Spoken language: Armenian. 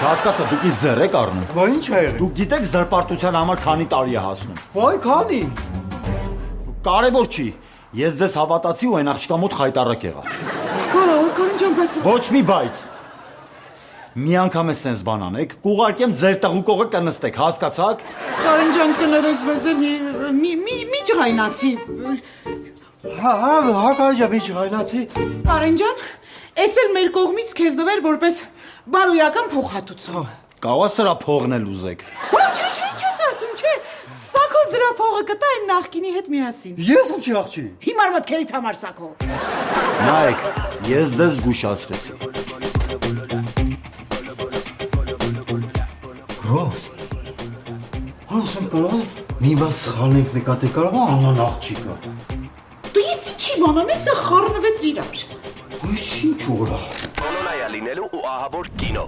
Չհասկացա, դուք ինձ ձեռ եք առնում։ Բա ինչ ա եղել։ Դուք գիտեք զրպարտության համար քանի տարի է հասնում։ Վայ, քանի։ Կարևոր չի։ Ես ձեզ հավատացի ու այն աղջկա մոտ խայտարակ եղա։ Կարեն ջան, բայց Ոչ մի բայց։ Մի անգամ է սենց բան անեք, կուղարկեմ ձեր տղուկողը կնստեք, հասկացաք։ Կարեն ջան, կներես մեզ մի ջղայնացի։ հա, Կարեն ջան, ինչ ղայնացի։ Կարեն ջան, էս էլ մեր կողմից քեզ դվեր որպես բարոյական փոխհատուցում։ Կավա սրա փողն էլ ուզեք։ Ոչ, ինչ ես ասում, չէ։ Սակոս դրա փողը կտա այն նախկինի հետ միասին։ Ես ինչի աղջի։ Հիմար մտքերիդ համար Սակո։ Նայեք, ես ձեզ զգուշացրեցի։ Ռոզ։ Ասում կարող մի բան սխալենք նկատի կարող անան աղջիկը։ Դու ես ինչի բանամ ես խառնվեց իրար։ Ոչ ինչ ուրա։ Բոլորայա լինելու ու ահավոր կինո